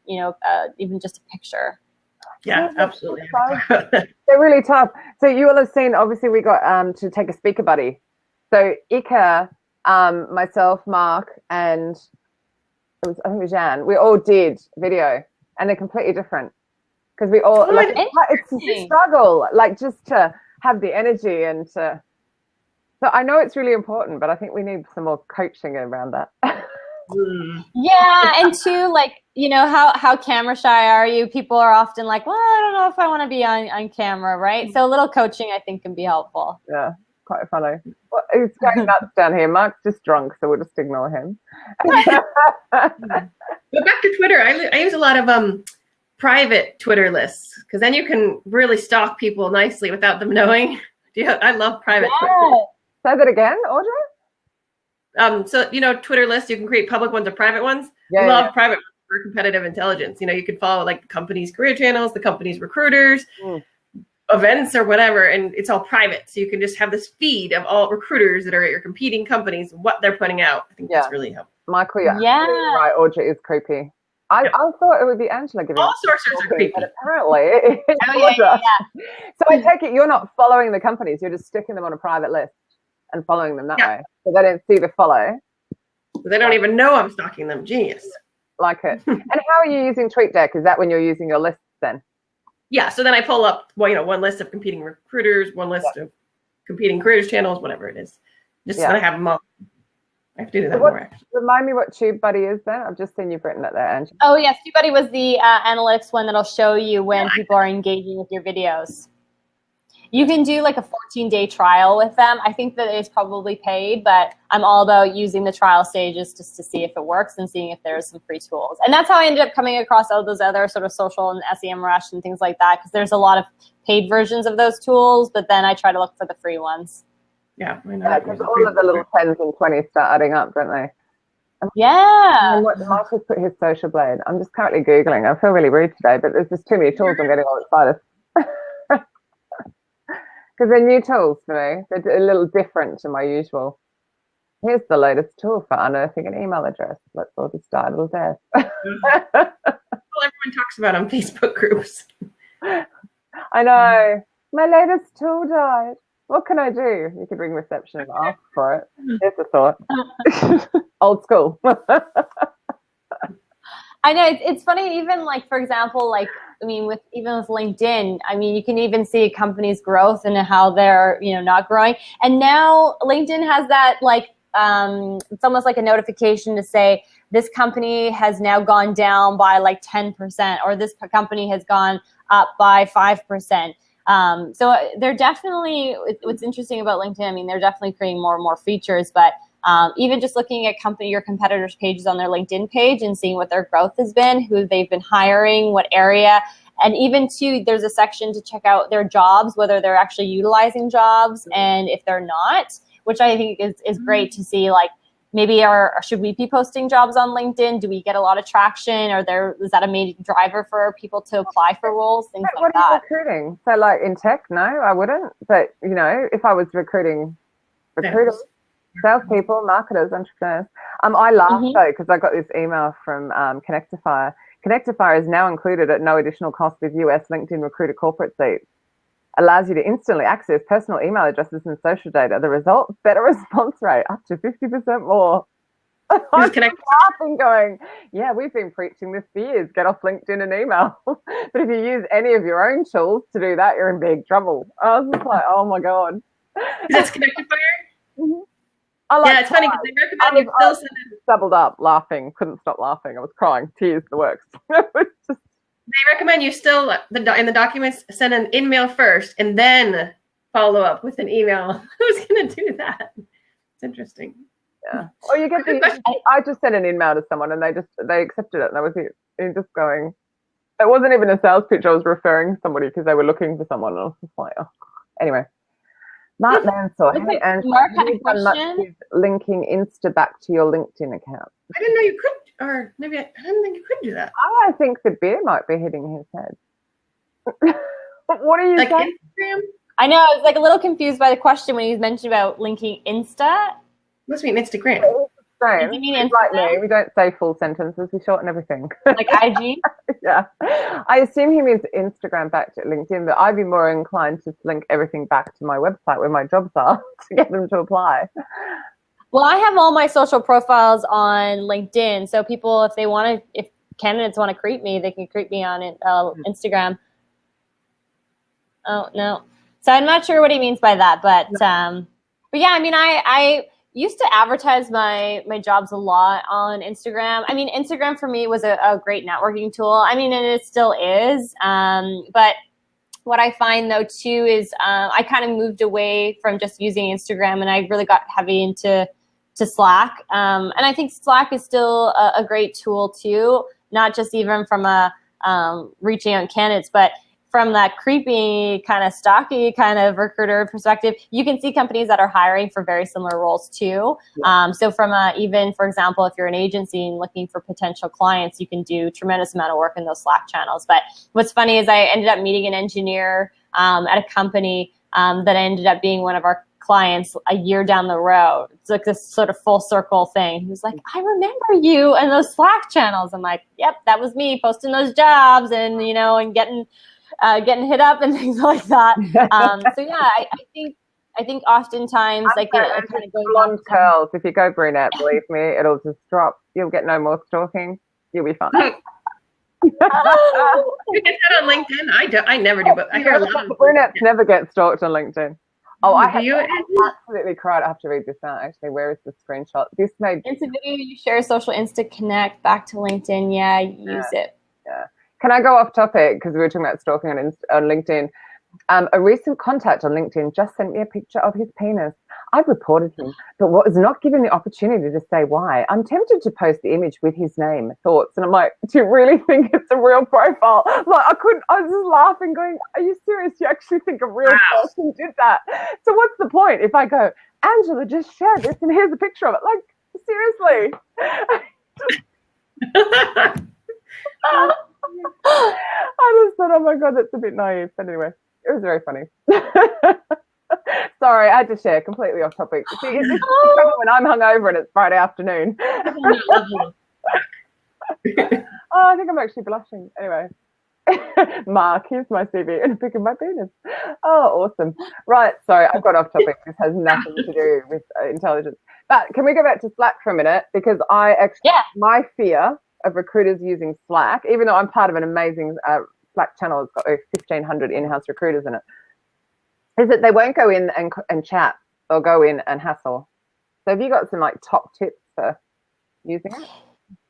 even just a picture. Yeah, absolutely. They're really tough. So you will have seen, obviously we got to take a speaker buddy. So Ika, myself, Mark, and I think it was Jan, we all did video. And they're completely different, because we all it's a struggle, like just to have the energy and to. So I know it's really important, but I think we need some more coaching around that. Yeah, and too, like how camera shy are you? People are often like, well, I don't know if I want to be on camera, right? So a little coaching, I think, can be helpful. Yeah, quite funny. Well, it's going nuts down here. Mark's just drunk, so we'll just ignore him. But back to Twitter, I use a lot of private Twitter lists, because then you can really stalk people nicely without them knowing. I love private Twitter. Say that again, Audra? So, Twitter lists, you can create public ones or private ones. I love private ones for competitive intelligence. You can follow like the company's career channels, the company's recruiters, events or whatever, and it's all private. So you can just have this feed of all recruiters that are at your competing companies, what they're putting out. I think that's really helpful. Michael, you're absolutely right. Audra is creepy. I thought it would be Angela giving all sources are creepy, but apparently it's Audra. So I take it you're not following the companies, you're just sticking them on a private list and following them that way. So they don't see the follow. They don't even know I'm stalking them. Genius. Like it. And how are you using TweetDeck? Is that when you're using your lists then? Yeah, so then I pull up one list of competing recruiters, one list of competing careers channels, whatever it is. Just then I have them all. I have to do that more, actually. Remind me what TubeBuddy is then. I've just seen you've written it there, Angela. Oh, yes. TubeBuddy was the analytics one that'll show you when people are engaging with your videos. You can do like a 14-day trial with them. I think that it's probably paid, but I'm all about using the trial stages just to see if it works and seeing if there's some free tools. And that's how I ended up coming across all those other sort of social and SEMrush and things like that, because there's a lot of paid versions of those tools, but then I try to look for the free ones. Yeah, I know. Because all of the little 10s and 20s start adding up, don't they? Yeah. Michael's put his social blade. I'm just currently Googling. I feel really rude today, but there's just too many tools. I'm getting all excited. Because they're new tools for me. They're a little different to my usual. Here's the latest tool for unearthing an email address. Let's all just start a little there. Well, everyone talks about on Facebook groups. I know. My latest tool died. What can I do? You could ring reception and ask for it. Here's a thought. Old school. I know it's funny, even like, for example, like, I mean, even with LinkedIn, I mean, you can even see a company's growth and how they're, not growing. And now LinkedIn has that, like, it's almost like a notification to say this company has now gone down by like 10%, or this company has gone up by 5%. So they're definitely, what's interesting about LinkedIn, I mean, they're definitely creating more and more features, but even just looking at your competitors' pages on their LinkedIn page and seeing what their growth has been, who they've been hiring, what area, and even too, there's a section to check out their jobs, whether they're actually utilizing jobs, and if they're not, which I think is great to see. Like, maybe should we be posting jobs on LinkedIn? Do we get a lot of traction? Is that a major driver for people to apply for roles? Things like that. What are you recruiting? So, like in tech, no, I wouldn't. But if I was recruiters, salespeople, marketers, entrepreneurs. I laugh though, because I got this email from Connectify. Connectify is now included at no additional cost with US LinkedIn Recruiter corporate seats. Allows you to instantly access personal email addresses and social data. The result, better response rate, up to 50% more. I'm laughing going, yeah, we've been preaching this for years. Get off LinkedIn and email. But if you use any of your own tools to do that, you're in big trouble. I was just like, oh my God. That's Connectifier? It's funny because they recommend you still send it. Doubled up laughing, couldn't stop laughing. I was crying, tears, the works. They recommend you still, in the documents, send an email first and then follow up with an email. Who's going to do that? It's interesting. Yeah. Or you get I just sent an email to someone and they accepted it, and that was it. And just going, it wasn't even a sales pitch. I was referring somebody because they were looking for someone. And I was just like, oh. Anyway. Mark Mansour, hey, and Mark have you done much with linking Insta back to your LinkedIn account? I didn't know you could, or maybe I didn't think you could do that. I think the beer might be hitting his head. What are you saying? Instagram? I know, I was like a little confused by the question when you mentioned about linking Insta. Must mean Instagram. You mean Instagram? Like me, we don't say full sentences, we shorten everything. Like IG? Yeah. I assume he means Instagram back to LinkedIn, but I'd be more inclined to link everything back to my website where my jobs are to get them to apply. Well, I have all my social profiles on LinkedIn, so people, if candidates want to creep me, they can creep me on Instagram. Oh, no. So I'm not sure what he means by that, but yeah, I mean, I used to advertise my jobs a lot on Instagram. I mean, Instagram for me was a great networking tool. I mean, and it still is. But what I find though too is I kind of moved away from just using Instagram, and I really got heavy into Slack. And I think Slack is still a great tool too, not just even from reaching out candidates, but from that creepy kind of stalky kind of recruiter perspective, you can see companies that are hiring for very similar roles too. Yeah. So from even, for example, if you're an agency and looking for potential clients, you can do tremendous amount of work in those Slack channels. But what's funny is I ended up meeting an engineer at a company that ended up being one of our clients a year down the road. It's like this sort of full circle thing. He was like, I remember you and those Slack channels. I'm like, yep, that was me posting those jobs and, and getting hit up and things like that. So yeah, I think oftentimes like it kind of goes blonde curls. If you go brunette, believe me, it'll just drop. You'll get no more stalking. You'll be fine. You get that on LinkedIn? I never do, but I hear a lot of brunettes never get stalked on LinkedIn. Oh, I you absolutely cried. I have to read this out, actually. Where is the screenshot? This made... Insta video, you share social Insta Connect back to LinkedIn. Yeah, use it. Yeah. Can I go off topic? Because we were talking about stalking on LinkedIn. A recent contact on LinkedIn just sent me a picture of his penis. I've reported him, but was not given the opportunity to say why. I'm tempted to post the image with his name, thoughts. And I'm like, do you really think it's a real profile? Like, I was just laughing going, are you serious? You actually think a real person did that? So what's the point if I go, Angela just shared this and here's a picture of it? Like, seriously. I just thought, oh my God, that's a bit naive. But anyway, it was very funny. Sorry, I had to share, completely off topic. See, this is when I'm hungover and it's Friday afternoon. Oh, I think I'm actually blushing. Anyway, Mark, here's my CV and a pic of my penis. Oh, awesome. Right, sorry, I've got off topic. This has nothing to do with intelligence. But can we go back to Slack for a minute? Because my fear of recruiters using Slack, even though I'm part of an amazing Slack channel, it's got 1,500 in-house recruiters in it, is that they won't go in and chat or go in and hassle. So have you got some top tips for using it?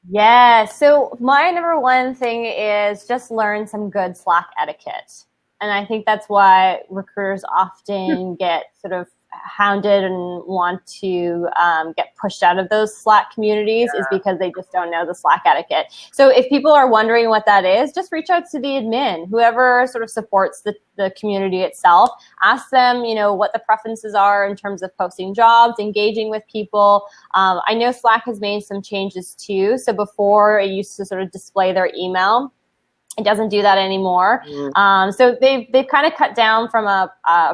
Yeah, so my number one thing is just learn some good Slack etiquette. And I think that's why recruiters often get sort of hounded and want to get pushed out of those Slack communities is because they just don't know the Slack etiquette. So if people are wondering what that is, just reach out to the admin, whoever sort of supports the community itself. Ask them, what the preferences are in terms of posting jobs, engaging with people. I know Slack has made some changes too. So before it used to sort of display their email. It doesn't do that anymore. So they've kind of cut down from a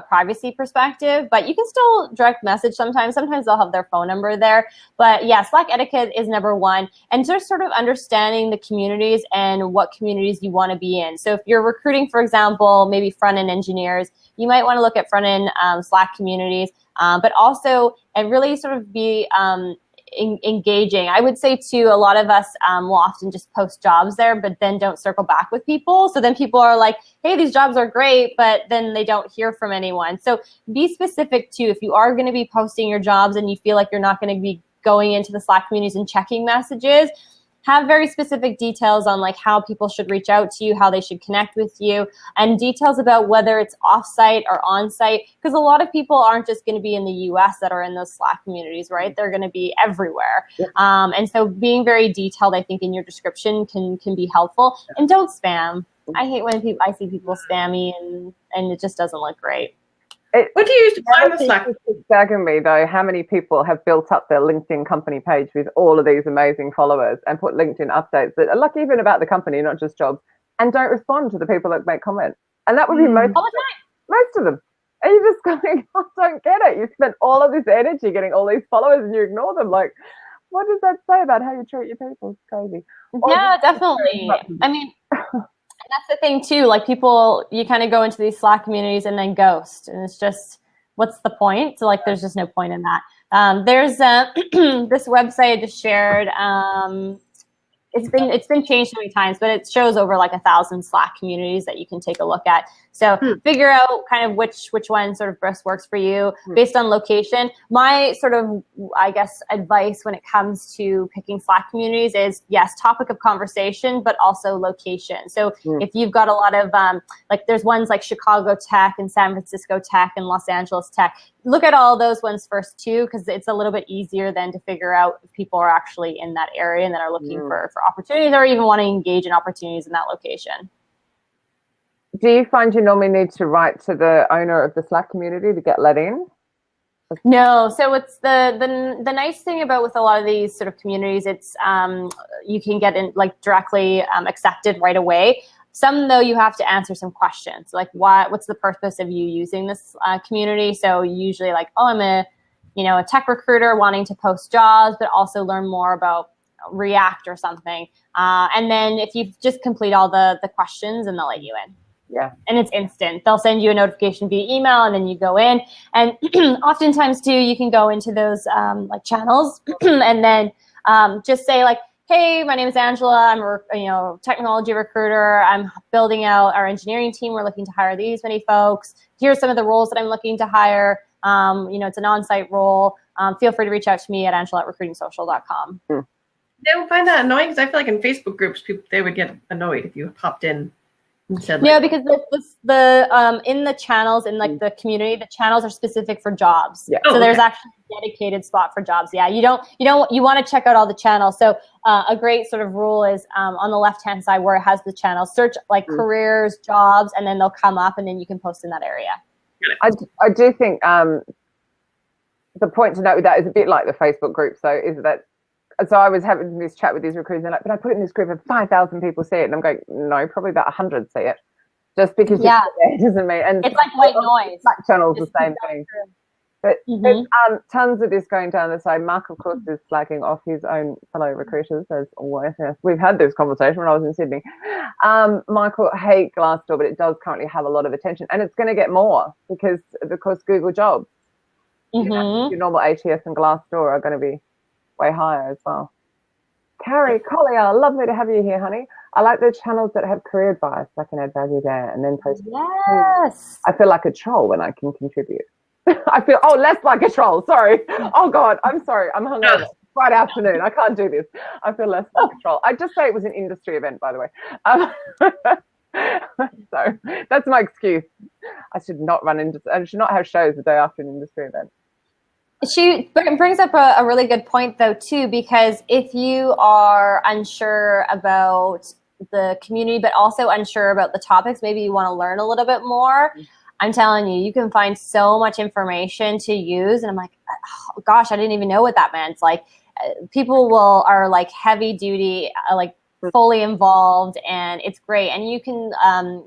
privacy perspective, but you can still direct message sometimes. Sometimes they'll have their phone number there. But yeah, Slack etiquette is number one. And just sort of understanding the communities and what communities you want to be in. So if you're recruiting, for example, maybe front-end engineers, you might want to look at front-end Slack communities, but also and really sort of be engaging. I would say too, a lot of us will often just post jobs there, but then don't circle back with people. So then people are like, hey, these jobs are great, but then they don't hear from anyone. So be specific too. If you are going to be posting your jobs and you feel like you're not going to be going into the Slack communities and checking messages, have very specific details on how people should reach out to you, how they should connect with you, and details about whether it's off-site or on-site, because a lot of people aren't just going to be in the US that are in those Slack communities, right? They're going to be everywhere. Yep. And so being very detailed, I think, in your description can be helpful. And don't spam. I hate when I see people spammy and it just doesn't look great. What do you use to find the Slack? It's staggering me, though, how many people have built up their LinkedIn company page with all of these amazing followers and put LinkedIn updates that are even about the company, not just jobs, and don't respond to the people that make comments. And that would be most of them. And you're just going, I don't get it. You spent all of this energy getting all these followers and you ignore them. What does that say about how you treat your people? It's crazy. Yeah, definitely. I mean... That's the thing too, people, you kind of go into these Slack communities and then ghost. And it's just, what's the point? So there's just no point in that. There's this website I just shared. It's been changed so many times, but it shows over 1,000 Slack communities that you can take a look at. So figure out kind of which one sort of best works for you based on location. My sort of, I guess, advice when it comes to picking Slack communities is, yes, topic of conversation, but also location. So if you've got a lot of, there's ones like Chicago Tech and San Francisco Tech and Los Angeles Tech, look at all those ones first too, because it's a little bit easier then to figure out if people are actually in that area and that are looking for opportunities or even want to engage in opportunities in that location. Do you find you normally need to write to the owner of the Slack community to get let in? No, so it's the nice thing about with a lot of these sort of communities, it's you can get in like directly accepted right away. Some though you have to answer some questions like what's the purpose of you using this community? So usually like, oh, I'm a tech recruiter wanting to post jobs, but also learn more about React or something. And then if you just complete all the questions, and they'll let you in. Yeah. And it's instant. They'll send you a notification via email, and then you go in. And oftentimes too, you can go into those like channels and then just say like, hey, my name is Angela. I'm a technology recruiter. I'm building out our engineering team. We're looking to hire these many folks. Here's some of the roles that I'm looking to hire. It's an on-site role. Feel free to reach out to me at angela@recruitingsocial.com. They would find that annoying because I feel like in Facebook groups, they would get annoyed if you popped in. No, because the in the channels in like the community, the channels are specific for jobs. Yeah. So there's actually a dedicated spot for jobs. Yeah, you want to check out all the channels. So a great sort of rule is on the left-hand side where it has the channels, search like careers, jobs, and then they'll come up, and then you can post in that area. I do think the point to note with that is a bit like the Facebook group. So is that. So I was having this chat with these recruiters, and but I put it in this group and 5,000 people see it, and I'm going, no, probably about 100 see it, just because it doesn't mean. And it's like white noise. Slack channels the same thing. But there's tons of this going down the side. Mark, of course, is slacking off his own fellow recruiters, as always. Yes. We've had this conversation when I was in Sydney. Michael, hate Glassdoor, but it does currently have a lot of attention, and it's going to get more because, of course, Google Jobs, your normal ATS and Glassdoor are going to be way higher as well. Carrie Collier, lovely to have you here, honey. I like the channels that have career advice. I can add value there and then post. Yes. I feel like a troll when I can contribute. I feel, less like a troll. Sorry. Oh, God, I'm sorry. I'm hungover. Friday afternoon. I can't do this. I feel less like a troll. I'd just say it was an industry event, by the way. So that's my excuse. I should not have shows the day after an industry event. She brings up a really good point, though, too, because if you are unsure about the community, but also unsure about the topics, maybe you want to learn a little bit more, I'm telling you, you can find so much information to use. And I'm like, oh, gosh, I didn't even know what that meant. Like, people are like heavy duty, like fully involved, and it's great. And you can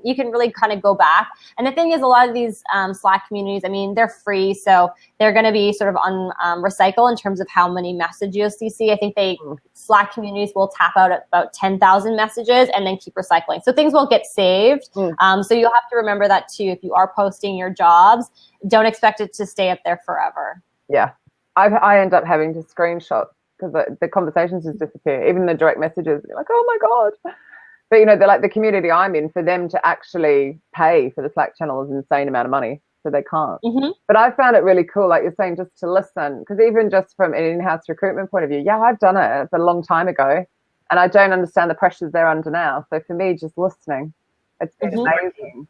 really kind of go back. And the thing is, a lot of these Slack communities, I mean, they're free, so they're going to be sort of on recycle in terms of how many messages you see. I think Slack communities will tap out at about 10,000 messages and then keep recycling. So things will get saved. So you'll have to remember that too. If you are posting your jobs, don't expect it to stay up there forever. Yeah, I end up having to screenshot because the conversations just disappear. Even the direct messages, you're like, oh my God. But they're like the community I'm in, for them to actually pay for the Slack channel is an insane amount of money, so they can't. But I found it really cool, like you're saying, just to listen, because even just from an in-house recruitment point of view, I've done it a long time ago, and I don't understand the pressures they're under now. So for me, just listening, it's been amazing.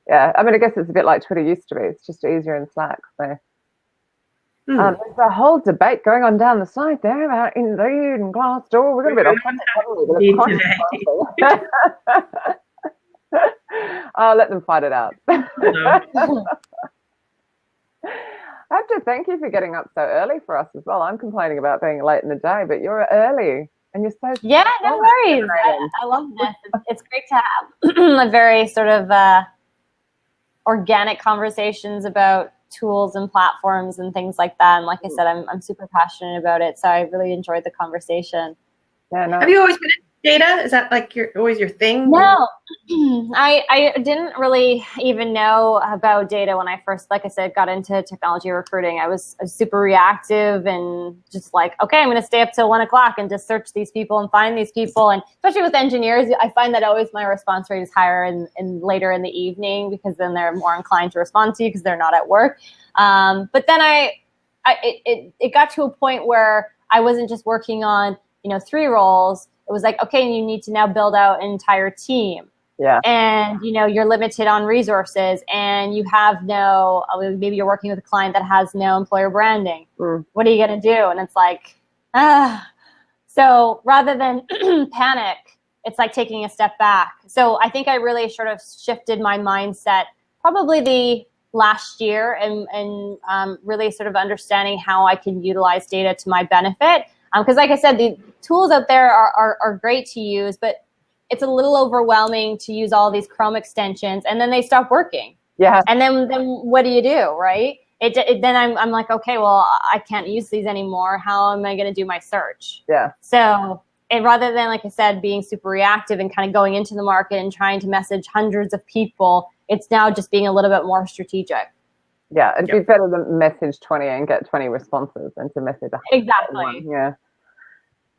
Yeah, I mean, I guess it's a bit like Twitter used to be. It's just easier in Slack. So. There's a whole debate going on down the side there about Indeed and Glassdoor. We're going to be I'll let them fight it out. I have to thank you for getting up so early for us as well. I'm complaining about being late in the day, but you're early and you're so no worries. I love this. It's great to have a very sort of organic conversations about tools and platforms and things like that. And like I said, I'm super passionate about it, so I really enjoyed the conversation. Yeah, no. Have you always been in data? Is that like always your thing? No, I didn't really even know about data when I first, like I said, got into technology recruiting. I was super reactive and just like, okay, I'm going to stay up till 1 o'clock and just search these people and find these people. And especially with engineers, I find that always my response rate is higher in later in the evening, because then they're more inclined to respond to you because they're not at work. But then it got to a point where I wasn't just working on 3 roles. It was like, okay, you need to now build out an entire team. Yeah. And, you're limited on resources, and you have maybe you're working with a client that has no employer branding. What are you going to do? And it's like, So rather than panic, it's like taking a step back. So I think I really sort of shifted my mindset probably the last year and really sort of understanding how I can utilize data to my benefit. Because like I said, the tools out there are great to use, but it's a little overwhelming to use all these Chrome extensions, and then they stop working. Yeah. And then what do you do, right? Then I'm like, okay, well, I can't use these anymore. How am I going to do my search? Yeah. So rather than, like I said, being super reactive and kind of going into the market and trying to message hundreds of people, it's now just being a little bit more strategic. Yeah, it'd be better to message 20 and get 20 responses than to message 100. Exactly. Yeah.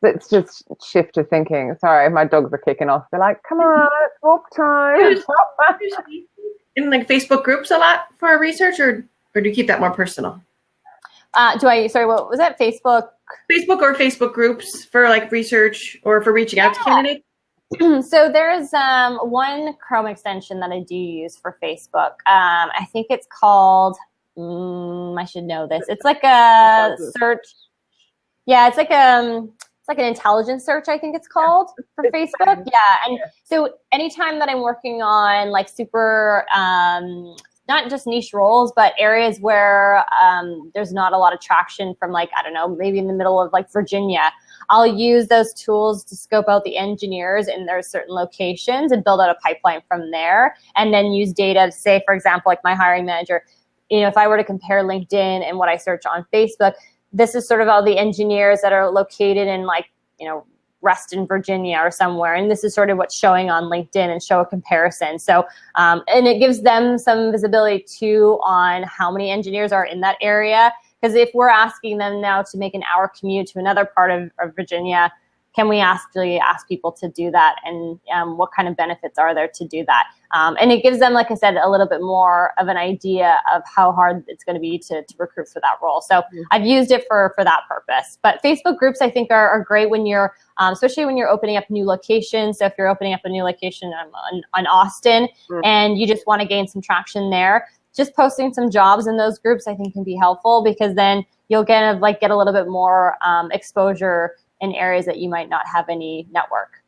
Let's just shift to thinking. Sorry, my dogs are kicking off. They're like, come on, it's walk time. In like Facebook groups a lot for research, or do you keep that more personal? Sorry, what was that? Facebook or Facebook groups for like research or for reaching out to candidates? So there's one Chrome extension that I do use for Facebook. I think it's called, I should know this. It's like a search. Yeah, it's like an intelligence search, I think it's called, for Facebook. Yeah, and so anytime that I'm working on like super, not just niche roles, but areas where there's not a lot of traction from, like, I don't know, maybe in the middle of like Virginia, I'll use those tools to scope out the engineers in their certain locations and build out a pipeline from there, and then use data to say, for example, like my hiring manager, if I were to compare LinkedIn and what I search on Facebook, this is sort of all the engineers that are located in like, Reston, Virginia or somewhere. And this is sort of what's showing on LinkedIn, and show a comparison. So, and it gives them some visibility too on how many engineers are in that area. Because if we're asking them now to make an hour commute to another part of Virginia, can we actually ask people to do that? And what kind of benefits are there to do that? And it gives them, like I said, a little bit more of an idea of how hard it's going to be to recruit for that role. So I've used it for that purpose. But Facebook groups, I think, are great when you're, especially when you're opening up new locations. So if you're opening up a new location on Austin and you just want to gain some traction there, just posting some jobs in those groups, I think, can be helpful, because then you'll get a little bit more exposure in areas that you might not have any network.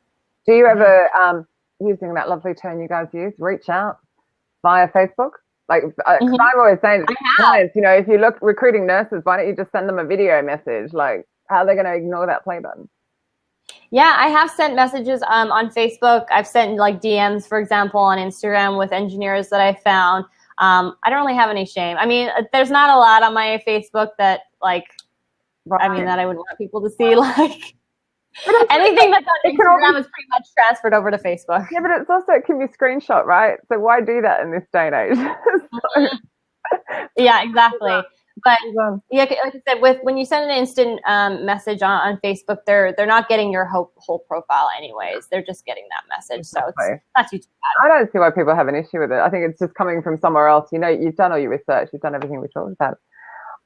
Do you ever, using that lovely term you guys use, reach out via Facebook? Like, 'cause I'm always saying to clients, if you look recruiting nurses, why don't you just send them a video message? Like, how are they going to ignore that play button? Yeah, I have sent messages on Facebook. I've sent like DMs, for example, on Instagram with engineers that I found. I don't really have any shame. I mean, there's not a lot on my Facebook that that I would want people to see. Like, anything that's on Instagram is pretty much transferred over to Facebook. Yeah, but it can be screenshot, right? So why do that in this day and age? Yeah, exactly. But yeah, like I said, when you send an instant message on Facebook, they're not getting your whole profile anyways. They're just getting that message. So it's not too bad. I don't see why people have an issue with it. I think it's just coming from somewhere else. You've done all your research. You've done everything we talked about.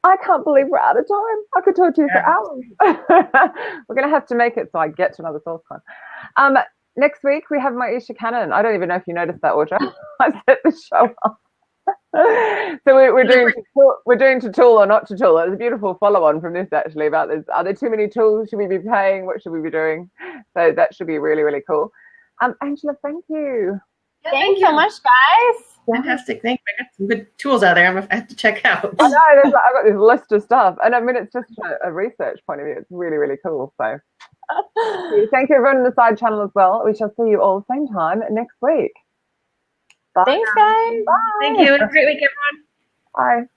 I can't believe we're out of time. I could talk to you for hours. We're going to have to make it so I get to another source time. Next week, we have Maisha Cannon. I don't even know if you noticed that, Audra. I set the show up. So we're doing to tool or not to tool. There's a beautiful follow-on from this, actually, about this. Are there too many tools? Should we be paying? What should we be doing? So that should be really, really cool. Angela, thank you. Yeah, thank you so much, guys. Fantastic. Thank you. I got some good tools out there I have to check out. I know. I've got this list of stuff. And I mean, it's just a research point of view. It's really, really cool. So thank you, everyone in the side channel as well. We shall see you all same time next week. Bye. Thanks, guys. Bye. Thank you. Have a great week, everyone. Bye.